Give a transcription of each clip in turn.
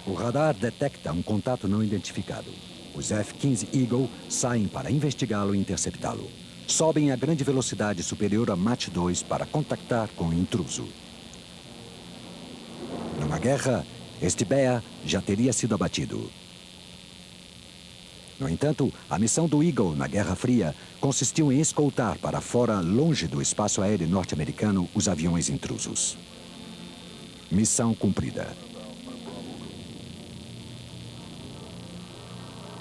O radar detecta um contato não identificado. Os F-15 Eagle saem para investigá-lo e interceptá-lo. Sobem a grande velocidade superior a Mach 2 para contactar com o intruso. Numa guerra, este BEA já teria sido abatido. No entanto, a missão do Eagle na Guerra Fria consistiu em escoltar para fora, longe do espaço aéreo norte-americano, os aviões intrusos. Missão cumprida.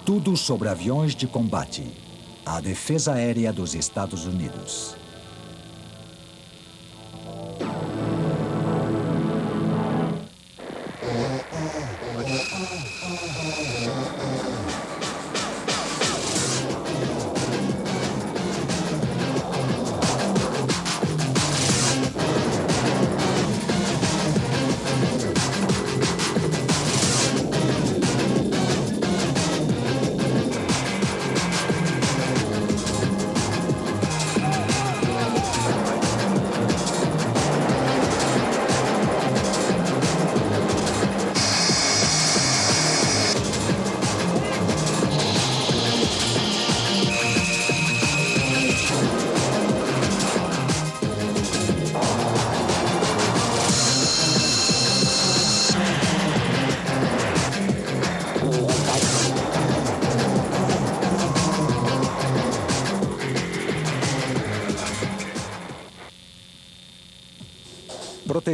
Tudo sobre aviões de combate. A defesa aérea dos Estados Unidos.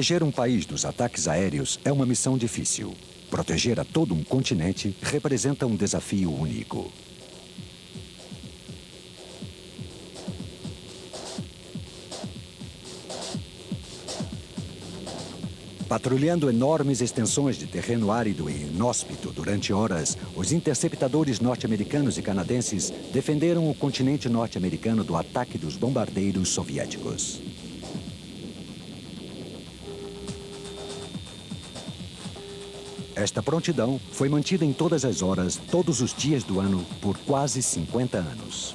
Proteger um país dos ataques aéreos é uma missão difícil. Proteger a todo um continente representa um desafio único. Patrulhando enormes extensões de terreno árido e inóspito durante horas, os interceptadores norte-americanos e canadenses defenderam o continente norte-americano do ataque dos bombardeiros soviéticos. Esta prontidão foi mantida em todas as horas, todos os dias do ano, por quase 50 anos.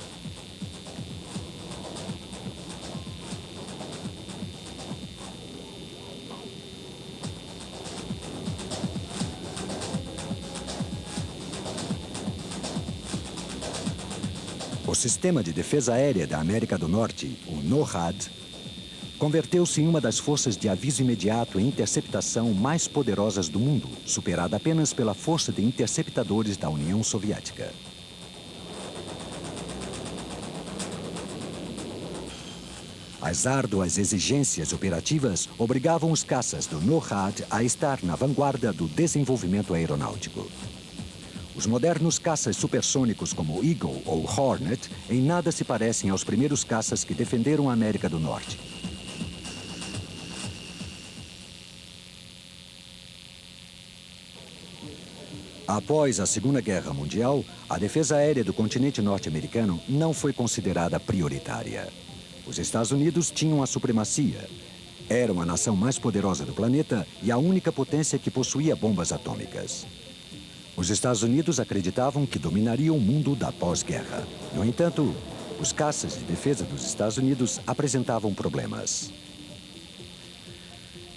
O Sistema de Defesa Aérea da América do Norte, o NORAD, converteu-se em uma das forças de aviso imediato e interceptação mais poderosas do mundo, superada apenas pela Força de Interceptadores da União Soviética. As árduas exigências operativas obrigavam os caças do NORAD a estar na vanguarda do desenvolvimento aeronáutico. Os modernos caças supersônicos como Eagle ou Hornet em nada se parecem aos primeiros caças que defenderam a América do Norte. Após a Segunda Guerra Mundial, a defesa aérea do continente norte-americano não foi considerada prioritária. Os Estados Unidos tinham a supremacia. Eram a nação mais poderosa do planeta e a única potência que possuía bombas atômicas. Os Estados Unidos acreditavam que dominariam o mundo da pós-guerra. No entanto, os caças de defesa dos Estados Unidos apresentavam problemas.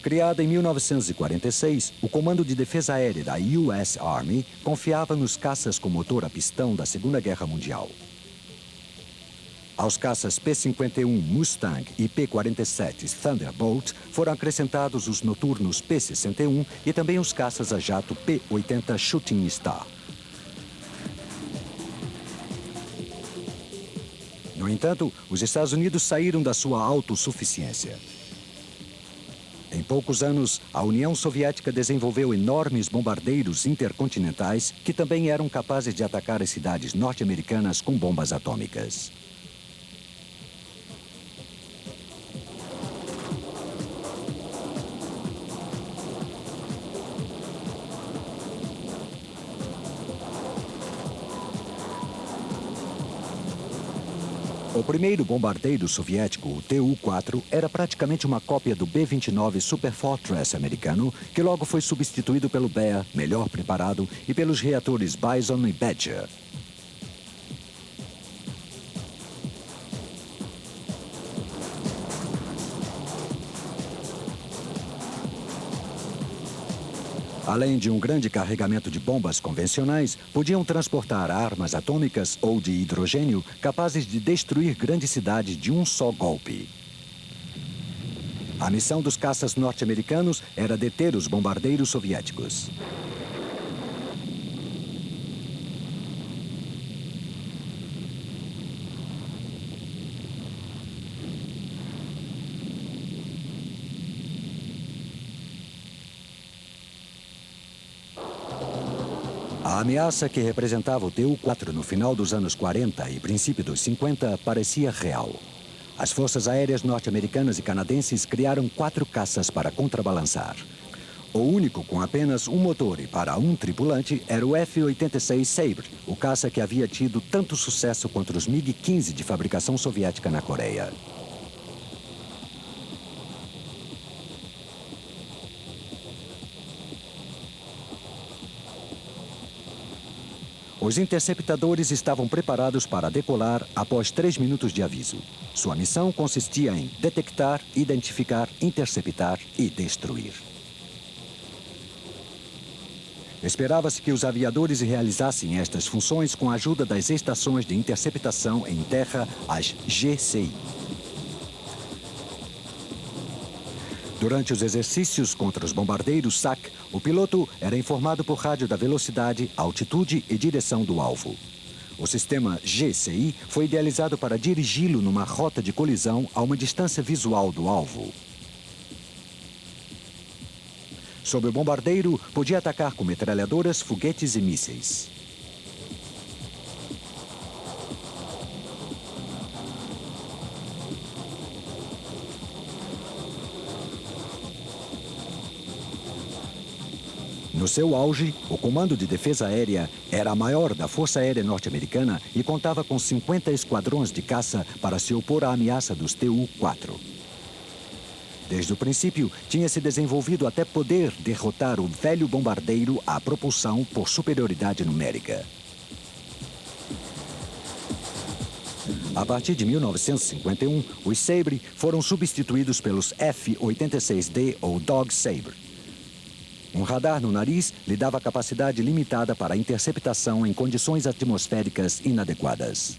Criada em 1946, o Comando de Defesa Aérea da US Army confiava nos caças com motor a pistão da Segunda Guerra Mundial. Aos caças P-51 Mustang e P-47 Thunderbolt foram acrescentados os noturnos P-61 e também os caças a jato P-80 Shooting Star. No entanto, os Estados Unidos saíram da sua autossuficiência. Em poucos anos, a União Soviética desenvolveu enormes bombardeiros intercontinentais que também eram capazes de atacar as cidades norte-americanas com bombas atômicas. O primeiro bombardeiro soviético, o Tu-4, era praticamente uma cópia do B-29 Super Fortress americano, que logo foi substituído pelo BEA, melhor preparado, e pelos reatores Bison e Badger. Além de um grande carregamento de bombas convencionais, podiam transportar armas atômicas ou de hidrogênio capazes de destruir grandes cidades de um só golpe. A missão dos caças norte-americanos era deter os bombardeiros soviéticos. A ameaça que representava o Tu-4 no final dos anos 40 e princípio dos 50 parecia real. As forças aéreas norte-americanas e canadenses criaram 4 caças para contrabalançar. O único com apenas um motor e para um tripulante era o F-86 Sabre, o caça que havia tido tanto sucesso contra os MiG-15 de fabricação soviética na Coreia. Os interceptadores estavam preparados para decolar após 3 minutos de aviso. Sua missão consistia em detectar, identificar, interceptar e destruir. Esperava-se que os aviadores realizassem estas funções com a ajuda das estações de interceptação em terra, as GCI. Durante os exercícios contra os bombardeiros SAC, o piloto era informado por rádio da velocidade, altitude e direção do alvo. O sistema GCI foi idealizado para dirigi-lo numa rota de colisão a uma distância visual do alvo. Sob o bombardeiro, podia atacar com metralhadoras, foguetes e mísseis. No seu auge, o Comando de Defesa Aérea era a maior da Força Aérea Norte-Americana e contava com 50 esquadrões de caça para se opor à ameaça dos Tu-4. Desde o princípio, tinha se desenvolvido até poder derrotar o velho bombardeiro à propulsão por superioridade numérica. A partir de 1951, os Sabre foram substituídos pelos F-86D ou Dog Sabre. Um radar no nariz lhe dava capacidade limitada para interceptação em condições atmosféricas inadequadas.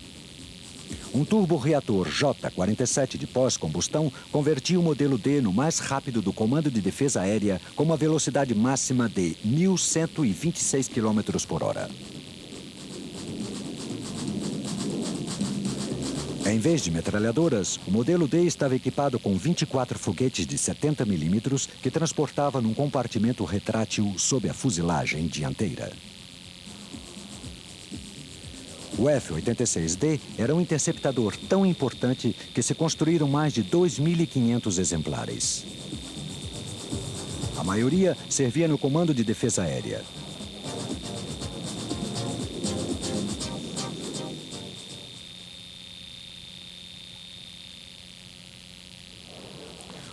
Um turborreator J-47 de pós-combustão convertia o modelo D no mais rápido do Comando de Defesa Aérea com uma velocidade máxima de 1.126 km/h. Em vez de metralhadoras, o modelo D estava equipado com 24 foguetes de 70 mm que transportava num compartimento retrátil sob a fuselagem dianteira. O F-86D era um interceptador tão importante que se construíram mais de 2.500 exemplares. A maioria servia no Comando de Defesa Aérea.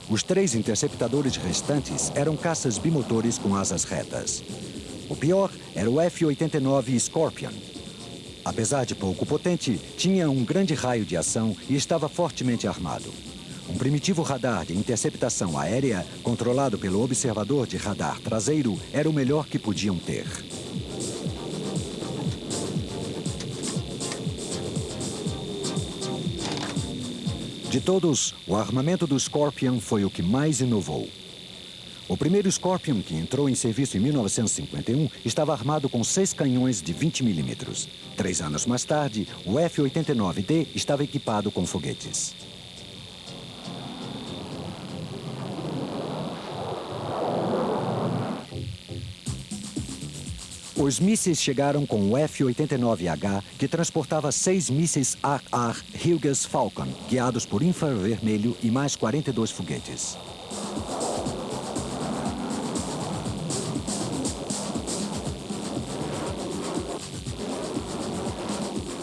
Os 3 interceptadores restantes eram caças bimotores com asas retas. O pior era o F-89 Scorpion. Apesar de pouco potente, tinha um grande raio de ação e estava fortemente armado. Um primitivo radar de interceptação aérea, controlado pelo observador de radar traseiro, era o melhor que podiam ter. De todos, o armamento do Scorpion foi o que mais inovou. O primeiro Scorpion, que entrou em serviço em 1951, estava armado com 6 canhões de 20 mm. 3 anos mais tarde, o F-89D estava equipado com foguetes. Os mísseis chegaram com o F-89H, que transportava 6 mísseis AR Hughes Falcon, guiados por infravermelho e mais 42 foguetes.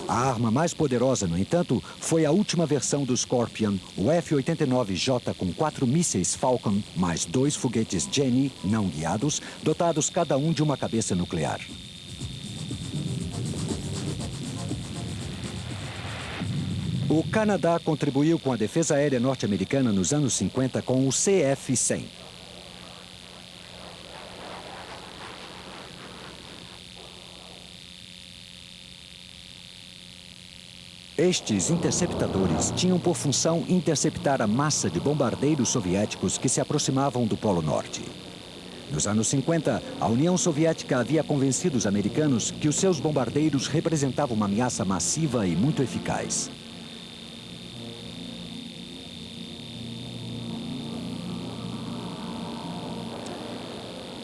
A arma mais poderosa, no entanto, foi a última versão do Scorpion, o F-89J com 4 mísseis Falcon, mais 2 foguetes Jenny, não guiados, dotados cada um de uma cabeça nuclear. O Canadá contribuiu com a defesa aérea norte-americana nos anos 50 com o CF-100. Estes interceptadores tinham por função interceptar a massa de bombardeiros soviéticos que se aproximavam do Polo Norte. Nos anos 50, a União Soviética havia convencido os americanos que os seus bombardeiros representavam uma ameaça massiva e muito eficaz.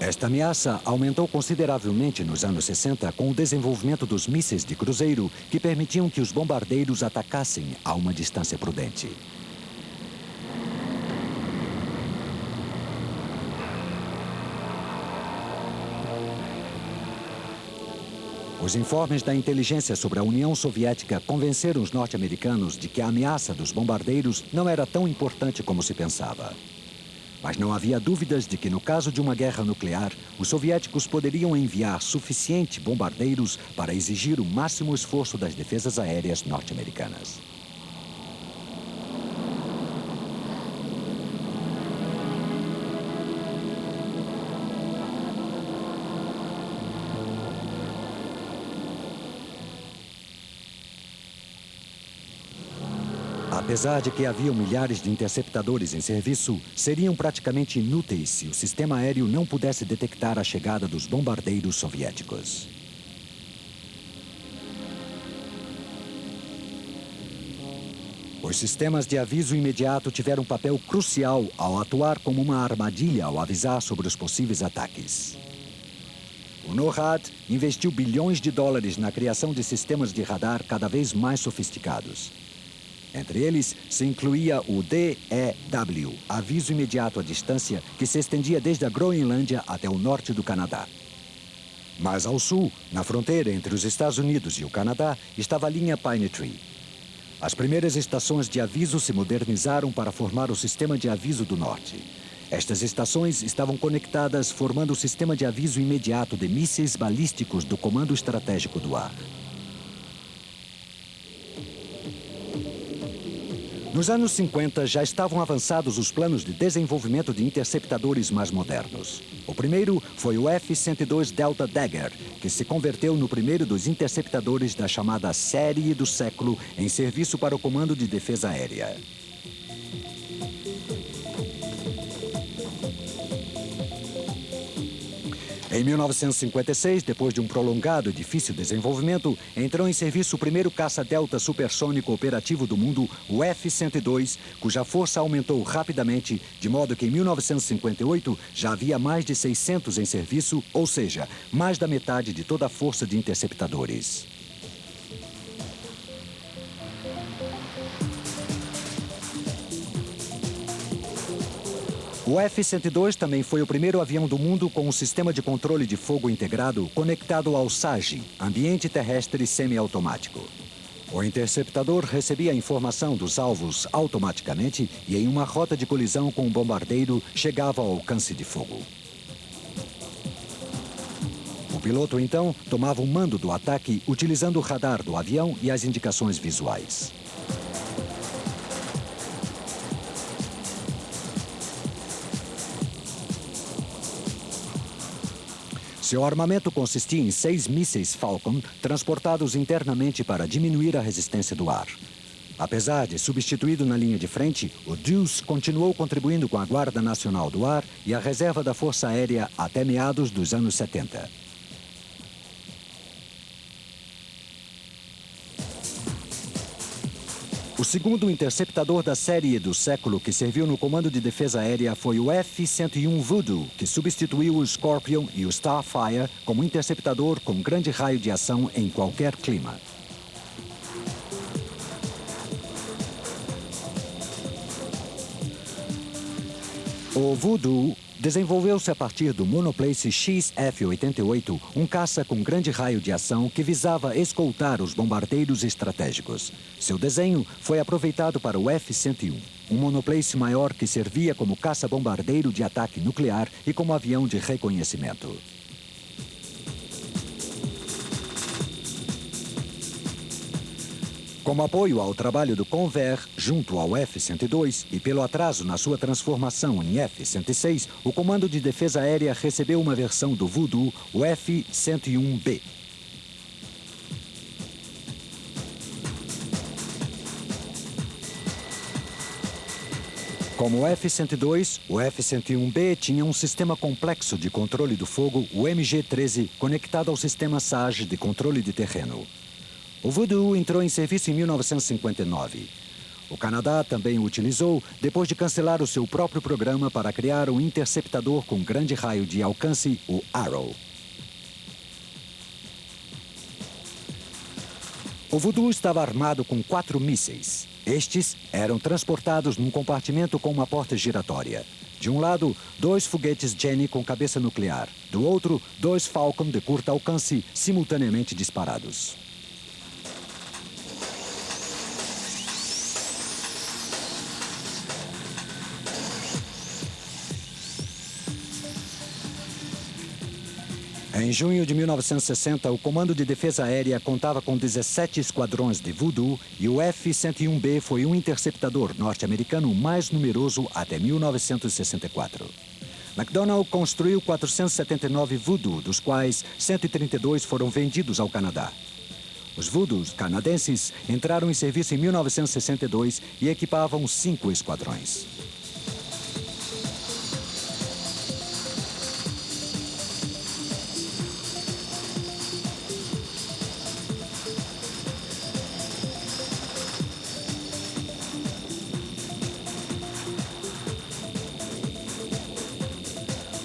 Esta ameaça aumentou consideravelmente nos anos 60 com o desenvolvimento dos mísseis de cruzeiro que permitiam que os bombardeiros atacassem a uma distância prudente. Os informes da inteligência sobre a União Soviética convenceram os norte-americanos de que a ameaça dos bombardeiros não era tão importante como se pensava. Mas não havia dúvidas de que, no caso de uma guerra nuclear, os soviéticos poderiam enviar suficientes bombardeiros para exigir o máximo esforço das defesas aéreas norte-americanas. Apesar de que haviam milhares de interceptadores em serviço, seriam praticamente inúteis se o sistema aéreo não pudesse detectar a chegada dos bombardeiros soviéticos. Os sistemas de aviso imediato tiveram um papel crucial ao atuar como uma armadilha ao avisar sobre os possíveis ataques. O NORAD investiu bilhões de dólares na criação de sistemas de radar cada vez mais sofisticados. Entre eles, se incluía o DEW, Aviso Imediato à Distância, que se estendia desde a Groenlândia até o norte do Canadá. Mais ao sul, na fronteira entre os Estados Unidos e o Canadá, estava a linha Pine Tree. As primeiras estações de aviso se modernizaram para formar o Sistema de Aviso do Norte. Estas estações estavam conectadas, formando o Sistema de Aviso Imediato de Mísseis Balísticos do Comando Estratégico do Ar. Nos anos 50, já estavam avançados os planos de desenvolvimento de interceptadores mais modernos. O primeiro foi o F-102 Delta Dagger, que se converteu no primeiro dos interceptadores da chamada Série do Século em serviço para o Comando de Defesa Aérea. Em 1956, depois de um prolongado e difícil desenvolvimento, entrou em serviço o primeiro caça Delta supersônico operativo do mundo, o F-102, cuja força aumentou rapidamente, de modo que em 1958 já havia mais de 600 em serviço, ou seja, mais da metade de toda a força de interceptadores. O F-102 também foi o primeiro avião do mundo com um sistema de controle de fogo integrado conectado ao SAGE, Ambiente Terrestre Semiautomático. O interceptador recebia a informação dos alvos automaticamente e, em uma rota de colisão com um bombardeiro, chegava ao alcance de fogo. O piloto, então, tomava o mando do ataque utilizando o radar do avião e as indicações visuais. Seu armamento consistia em 6 mísseis Falcon transportados internamente para diminuir a resistência do ar. Apesar de substituído na linha de frente, o Deuce continuou contribuindo com a Guarda Nacional do Ar e a reserva da Força Aérea até meados dos anos 70. O segundo interceptador da série do século que serviu no Comando de Defesa Aérea foi o F-101 Voodoo, que substituiu o Scorpion e o Starfire como interceptador com grande raio de ação em qualquer clima. O Voodoo desenvolveu-se a partir do monoplace XF-88, um caça com grande raio de ação que visava escoltar os bombardeiros estratégicos. Seu desenho foi aproveitado para o F-101, um monoplace maior que servia como caça-bombardeiro de ataque nuclear e como avião de reconhecimento. Como apoio ao trabalho do Convair junto ao F-102 e pelo atraso na sua transformação em F-106, o Comando de Defesa Aérea recebeu uma versão do Voodoo, o F-101B. Como o F-102, o F-101B tinha um sistema complexo de controle do fogo, o MG-13, conectado ao sistema SAG de controle de terreno. O Voodoo entrou em serviço em 1959. O Canadá também o utilizou depois de cancelar o seu próprio programa para criar um interceptador com grande raio de alcance, o Arrow. O Voodoo estava armado com 4 mísseis. Estes eram transportados num compartimento com uma porta giratória. De um lado, 2 foguetes Jenny com cabeça nuclear. Do outro, 2 Falcon de curto alcance simultaneamente disparados. Em junho de 1960, o Comando de Defesa Aérea contava com 17 esquadrões de Voodoo e o F-101B foi um interceptador norte-americano mais numeroso até 1964. McDonnell construiu 479 Voodoo, dos quais 132 foram vendidos ao Canadá. Os Voodoos canadenses entraram em serviço em 1962 e equipavam 5 esquadrões.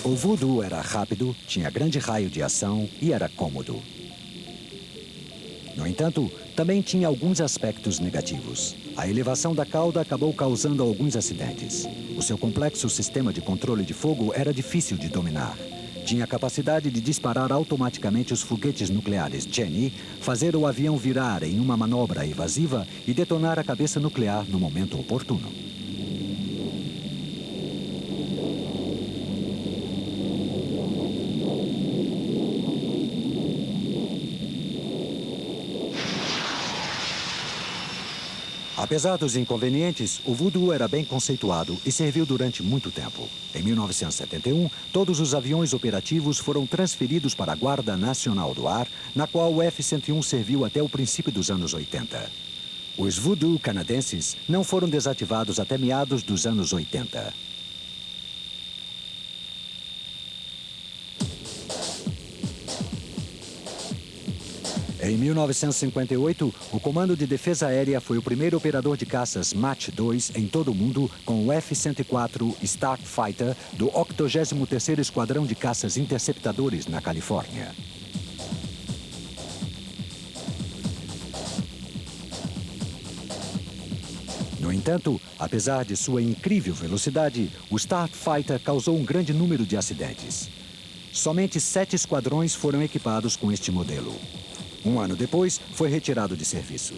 O Voodoo era rápido, tinha grande raio de ação e era cômodo. No entanto, também tinha alguns aspectos negativos. A elevação da cauda acabou causando alguns acidentes. O seu complexo sistema de controle de fogo era difícil de dominar. Tinha a capacidade de disparar automaticamente os foguetes nucleares Jenny, fazer o avião virar em uma manobra evasiva e detonar a cabeça nuclear no momento oportuno. Apesar dos inconvenientes, o Voodoo era bem conceituado e serviu durante muito tempo. Em 1971, todos os aviões operativos foram transferidos para a Guarda Nacional do Ar, na qual o F-101 serviu até o princípio dos anos 80. Os Voodoo canadenses não foram desativados até meados dos anos 80. Em 1958, o Comando de Defesa Aérea foi o primeiro operador de caças Mach 2 em todo o mundo com o F-104 Starfighter do 83º Esquadrão de Caças Interceptadores na Califórnia. No entanto, apesar de sua incrível velocidade, o Starfighter causou um grande número de acidentes. Somente 7 esquadrões foram equipados com este modelo. Um ano depois, foi retirado de serviço.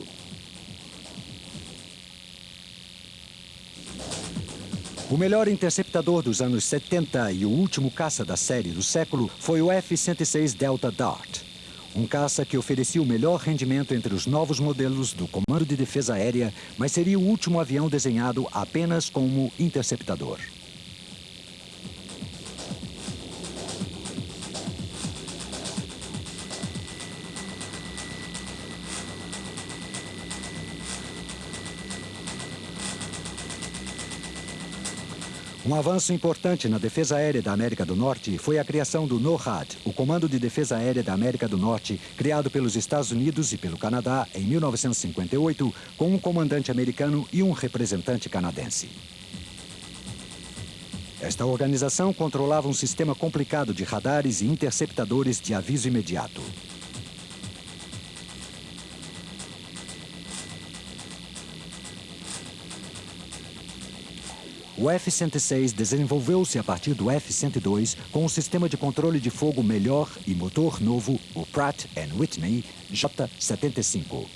O melhor interceptador dos anos 70 e o último caça da série do século foi o F-106 Delta Dart, um caça que oferecia o melhor rendimento entre os novos modelos do Comando de Defesa Aérea, mas seria o último avião desenhado apenas como interceptador. Um avanço importante na defesa aérea da América do Norte foi a criação do NORAD, o Comando de Defesa Aérea da América do Norte, criado pelos Estados Unidos e pelo Canadá em 1958, com um comandante americano e um representante canadense. Esta organização controlava um sistema complicado de radares e interceptadores de aviso imediato. O F-106 desenvolveu-se a partir do F-102 com um sistema de controle de fogo melhor e motor novo, o Pratt & Whitney J-75.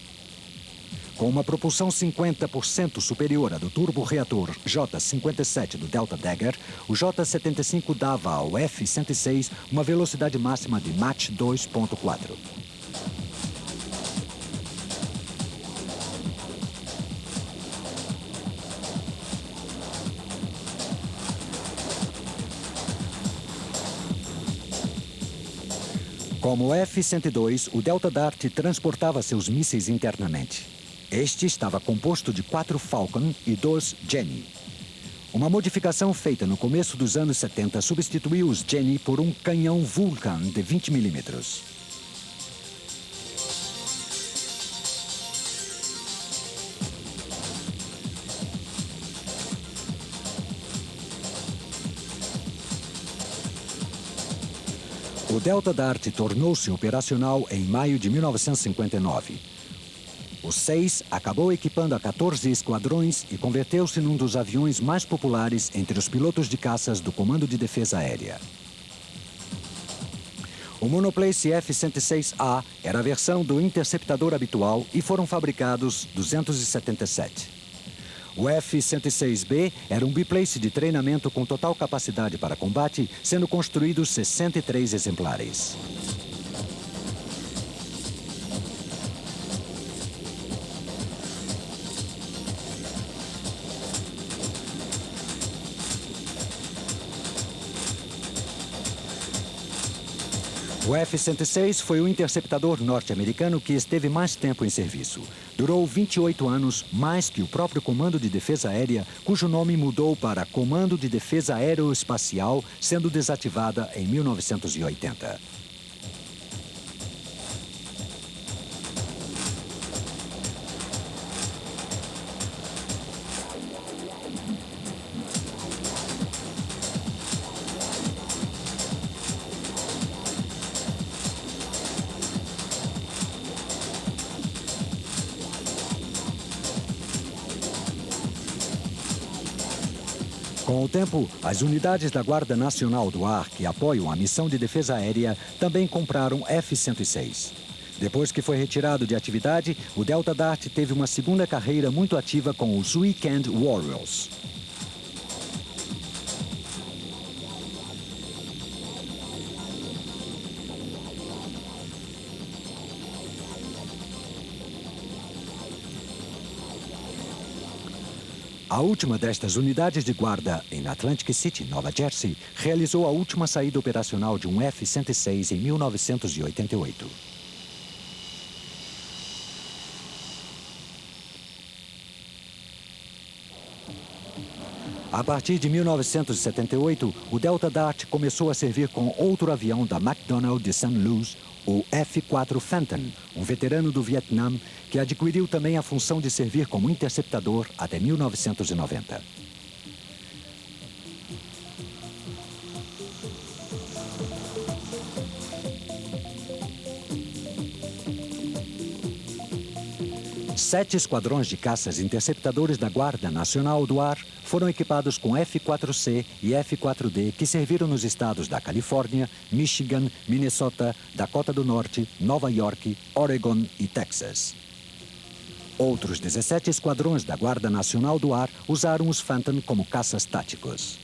Com uma propulsão 50% superior à do turborreator J-57 do Delta Dagger, o J-75 dava ao F-106 uma velocidade máxima de Mach 2.4. Como o F-102, o Delta Dart transportava seus mísseis internamente. Este estava composto de 4 Falcon e 2 Jenny. Uma modificação feita no começo dos anos 70 substituiu os Jenny por um canhão Vulcan de 20 milímetros. O Delta Dart tornou-se operacional em maio de 1959. O 6 acabou equipando a 14 esquadrões e converteu-se num dos aviões mais populares entre os pilotos de caças do Comando de Defesa Aérea. O monoplace F-106A era a versão do interceptador habitual e foram fabricados 277. O F-106B era um biplace de treinamento com total capacidade para combate, sendo construídos 63 exemplares. O F-106 foi o interceptador norte-americano que esteve mais tempo em serviço. Durou 28 anos, mais que o próprio Comando de Defesa Aérea, cujo nome mudou para Comando de Defesa Aeroespacial, sendo desativada em 1980. Com o tempo, as unidades da Guarda Nacional do Ar, que apoiam a missão de defesa aérea, também compraram F-106. Depois que foi retirado de atividade, o Delta Dart teve uma segunda carreira muito ativa com os Weekend Warriors. A última destas unidades de guarda, em Atlantic City, Nova Jersey, realizou a última saída operacional de um F-106 em 1988. A partir de 1978, o Delta Dart começou a servir com outro avião da McDonnell de St. Louis, o F-4 Phantom, um veterano do Vietnã, que adquiriu também a função de servir como interceptador até 1990. Sete esquadrões de caças interceptadores da Guarda Nacional do Ar foram equipados com F-4C e F-4D que serviram nos estados da Califórnia, Michigan, Minnesota, Dakota do Norte, Nova York, Oregon e Texas. Outros 17 esquadrões da Guarda Nacional do Ar usaram os Phantom como caças táticos.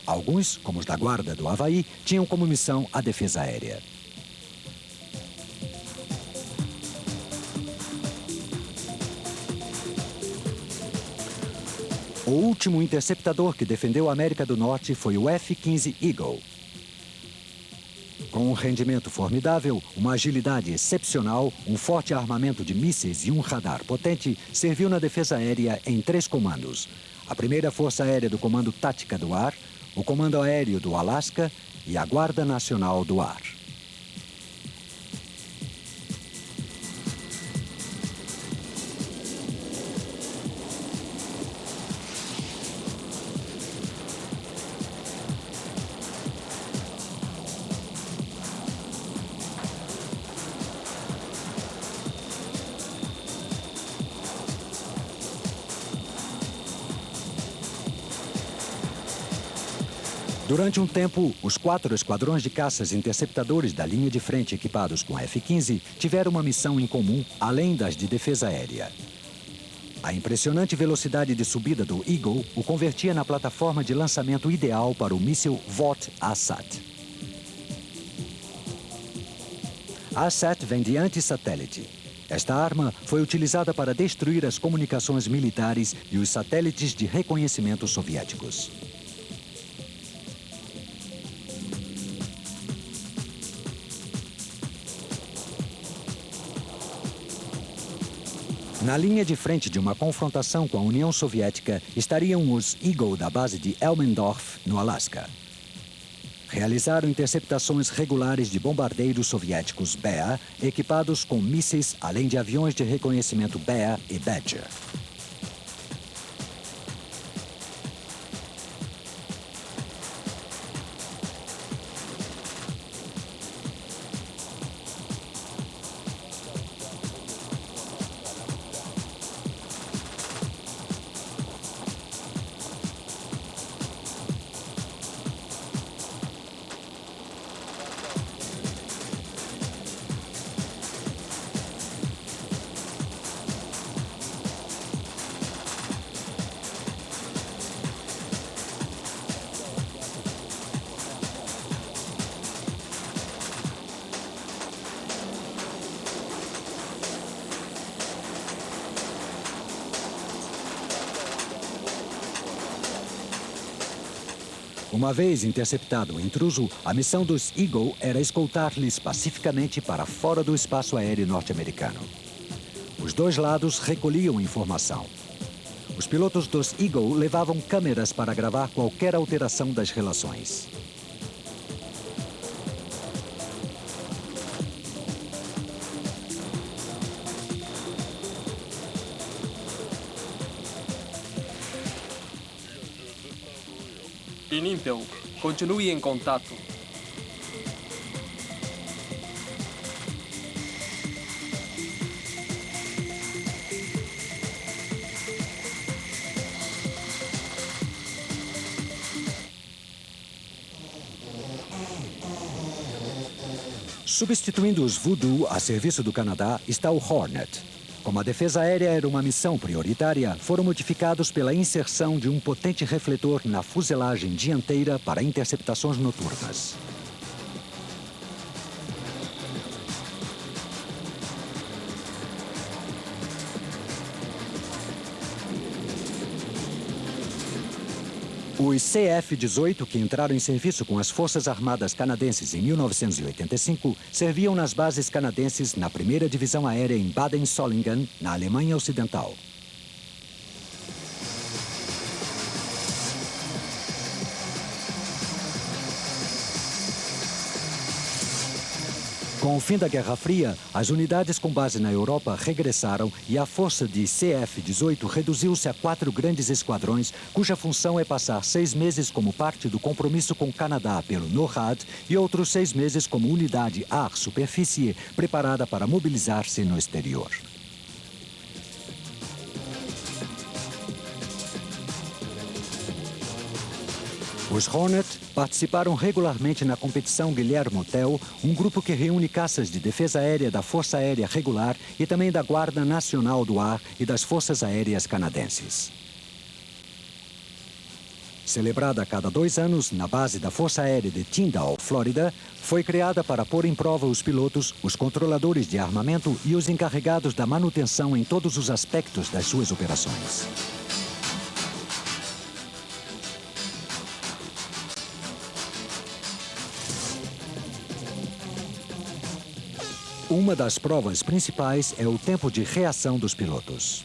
Alguns, como os da Guarda do Havaí, tinham como missão a defesa aérea. O último interceptador que defendeu a América do Norte foi o F-15 Eagle. Com um rendimento formidável, uma agilidade excepcional, um forte armamento de mísseis e um radar potente, serviu na defesa aérea em 3 comandos. A primeira Força Aérea do Comando Tática do Ar, o Comando Aéreo do Alasca e a Guarda Nacional do Ar. Durante um tempo, os 4 esquadrões de caças interceptadores da linha de frente equipados com F-15 tiveram uma missão em comum, além das de defesa aérea. A impressionante velocidade de subida do Eagle o convertia na plataforma de lançamento ideal para o míssil VOT-ASAT. ASAT vem de anti-satélite. Esta arma foi utilizada para destruir as comunicações militares e os satélites de reconhecimento soviéticos. Na linha de frente de uma confrontação com a União Soviética estariam os Eagle da base de Elmendorf, no Alasca. Realizaram interceptações regulares de bombardeiros soviéticos Bear, equipados com mísseis, além de aviões de reconhecimento Bear e Badger. Uma vez interceptado o intruso, a missão dos Eagle era escoltar-lhes pacificamente para fora do espaço aéreo norte-americano. Os dois lados recolhiam informação. Os pilotos dos Eagle levavam câmeras para gravar qualquer alteração das relações. Inímpel, continue em contato. Substituindo os Voodoo a serviço do Canadá está o Hornet. Como a defesa aérea era uma missão prioritária, foram modificados pela inserção de um potente refletor na fuselagem dianteira para interceptações noturnas. Os CF-18, que entraram em serviço com as Forças Armadas Canadenses em 1985, serviam nas bases canadenses na 1ª Divisão Aérea em Baden-Solingen, na Alemanha Ocidental. Com o fim da Guerra Fria, as unidades com base na Europa regressaram e a força de CF-18 reduziu-se a 4 grandes esquadrões, cuja função é passar 6 meses como parte do compromisso com o Canadá pelo NORAD e outros 6 meses como unidade ar-superfície preparada para mobilizar-se no exterior. Os Hornet participaram regularmente na competição Guillermo Tell, um grupo que reúne caças de defesa aérea da Força Aérea Regular e também da Guarda Nacional do Ar e das Forças Aéreas Canadenses. Celebrada a cada 2 anos na base da Força Aérea de Tyndall, Flórida, foi criada para pôr em prova os pilotos, os controladores de armamento e os encarregados da manutenção em todos os aspectos das suas operações. Uma das provas principais é o tempo de reação dos pilotos.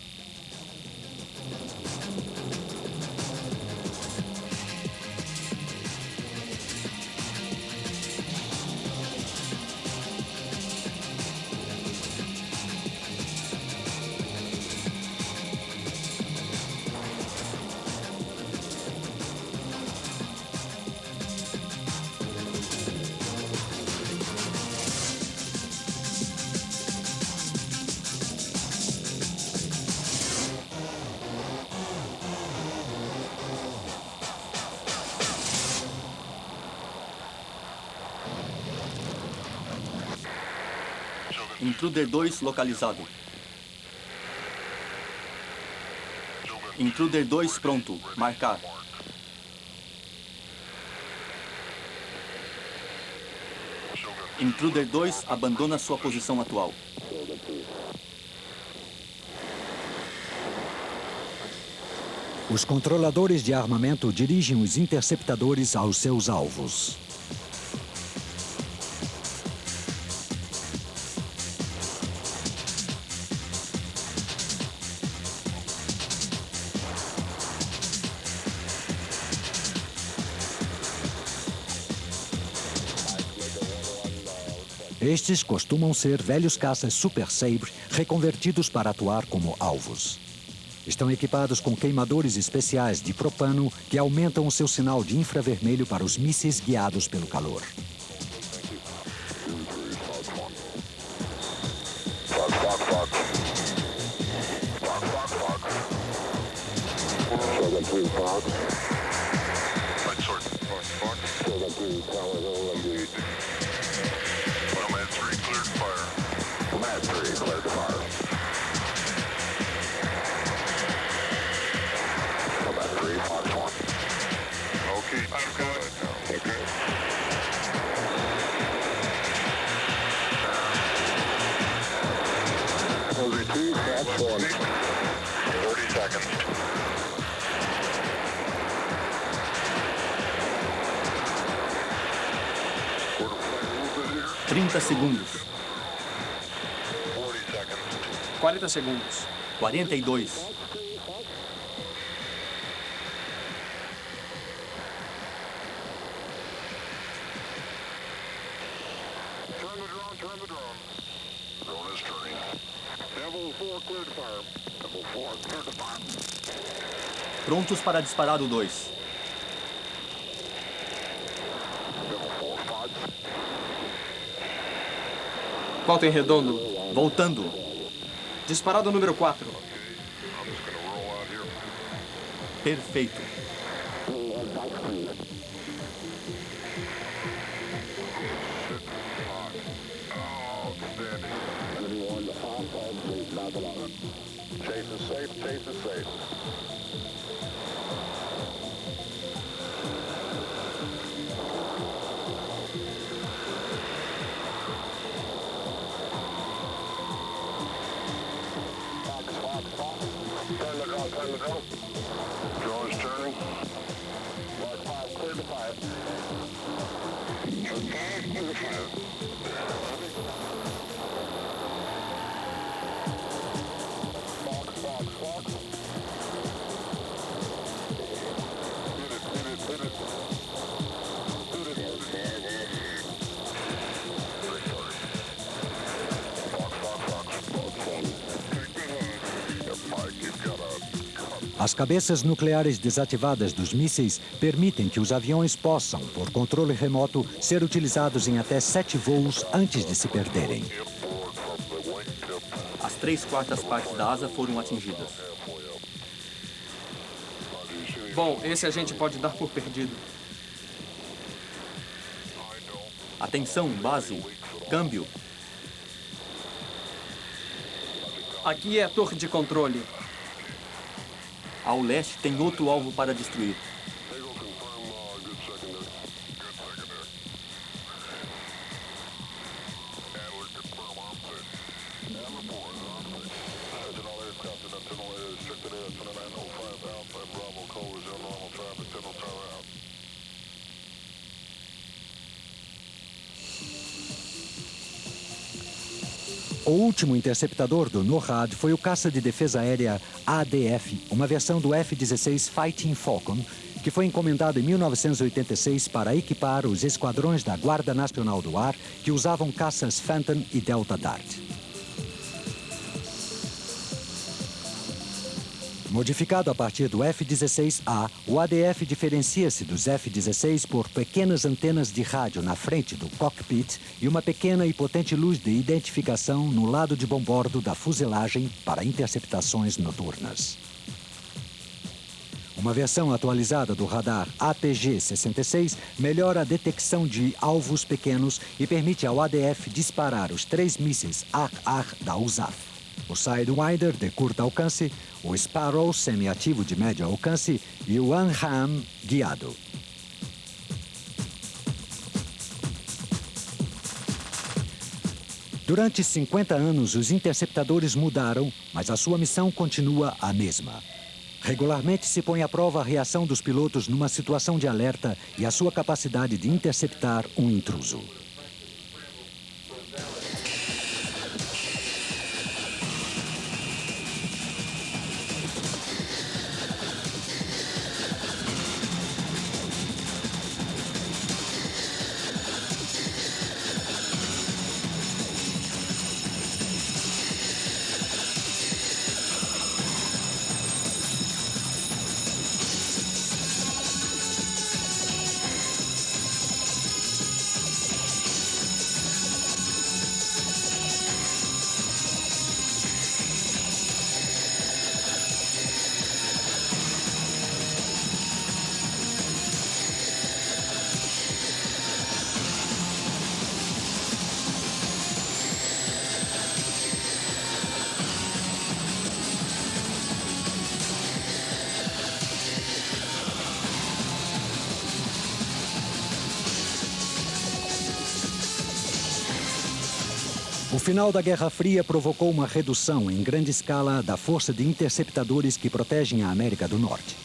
Intruder 2 localizado. Intruder 2 pronto. Marcar. Intruder 2 abandona sua posição atual. Os controladores de armamento dirigem os interceptadores aos seus alvos. Estes costumam ser velhos caças Super Sabre reconvertidos para atuar como alvos. Estão equipados com queimadores especiais de propano que aumentam o seu sinal de infravermelho para os mísseis guiados pelo calor. Segundos. 40 segundos. 42. Prontos para disparar o 2. Volta em redondo. Voltando. Disparado número 4. Perfeito. As cabeças nucleares desativadas dos mísseis permitem que os aviões possam, por controle remoto, ser utilizados em até 7 voos antes de se perderem. As 3/4 partes da asa foram atingidas. Bom, esse a gente pode dar por perdido. Atenção, base. Câmbio. Aqui é a torre de controle. Ao leste tem outro alvo para destruir. O último interceptador do NORAD foi o caça de defesa aérea ADF, uma versão do F-16 Fighting Falcon, que foi encomendado em 1986 para equipar os esquadrões da Guarda Nacional do Ar que usavam caças Phantom e Delta Dart. Modificado a partir do F-16A, o ADF diferencia-se dos F-16 por pequenas antenas de rádio na frente do cockpit e uma pequena e potente luz de identificação no lado de bombordo da fuselagem para interceptações noturnas. Uma versão atualizada do radar ATG-66 melhora a detecção de alvos pequenos e permite ao ADF disparar os 3 mísseis AR-AR da USAF. O Sidewinder de curto alcance, o Sparrow semiativo de médio alcance e o ANHAM guiado. Durante 50 anos, os interceptadores mudaram, mas a sua missão continua a mesma. Regularmente se põe à prova a reação dos pilotos numa situação de alerta e a sua capacidade de interceptar um intruso. O final da Guerra Fria provocou uma redução em grande escala da força de interceptadores que protegem a América do Norte.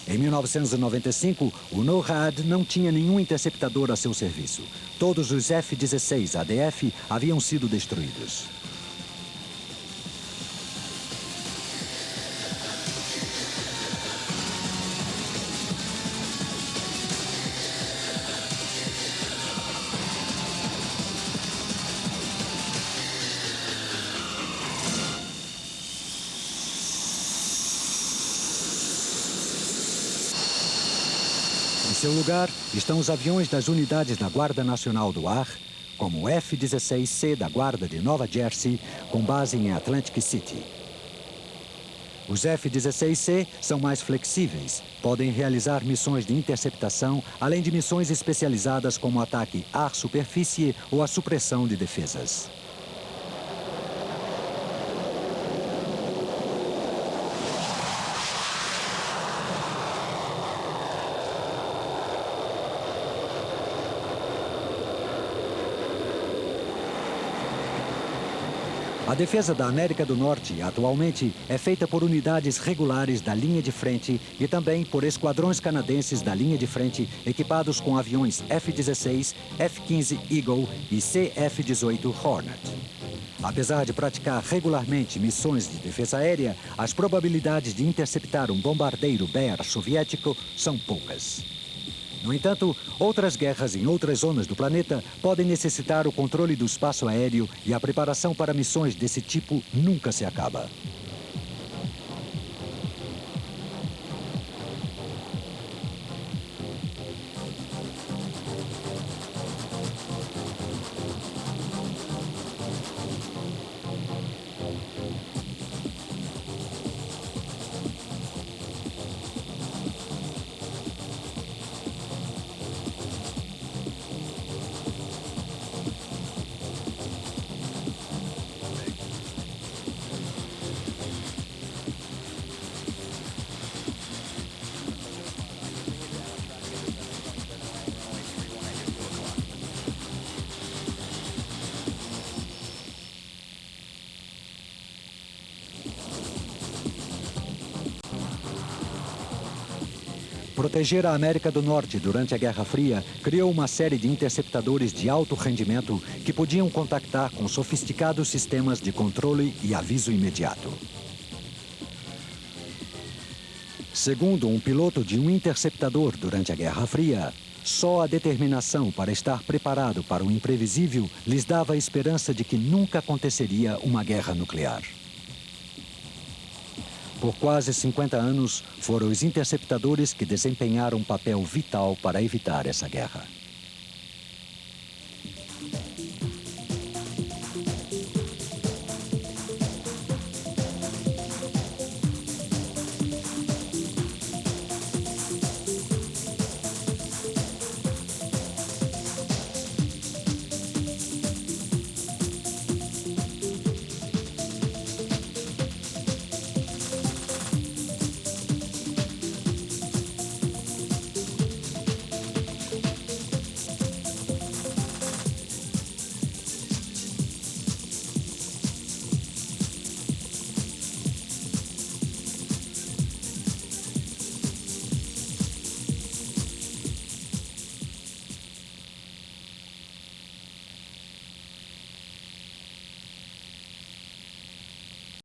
Em 1995, o NORAD não tinha nenhum interceptador a seu serviço. Todos os F-16 ADF haviam sido destruídos. Em seu lugar, estão os aviões das unidades da Guarda Nacional do Ar, como o F-16C da Guarda de Nova Jersey, com base em Atlantic City. Os F-16C são mais flexíveis, podem realizar missões de interceptação, além de missões especializadas como ataque ar-superfície ou a supressão de defesas. A defesa da América do Norte, atualmente, é feita por unidades regulares da linha de frente e também por esquadrões canadenses da linha de frente equipados com aviões F-16, F-15 Eagle e CF-18 Hornet. Apesar de praticar regularmente missões de defesa aérea, as probabilidades de interceptar um bombardeiro Bear soviético são poucas. No entanto, outras guerras em outras zonas do planeta podem necessitar o controle do espaço aéreo e a preparação para missões desse tipo nunca se acaba. Proteger a América do Norte durante a Guerra Fria criou uma série de interceptadores de alto rendimento que podiam contactar com sofisticados sistemas de controle e aviso imediato. Segundo um piloto de um interceptador durante a Guerra Fria, só a determinação para estar preparado para o imprevisível lhes dava a esperança de que nunca aconteceria uma guerra nuclear. Por quase 50 anos, foram os interceptadores que desempenharam um papel vital para evitar essa guerra.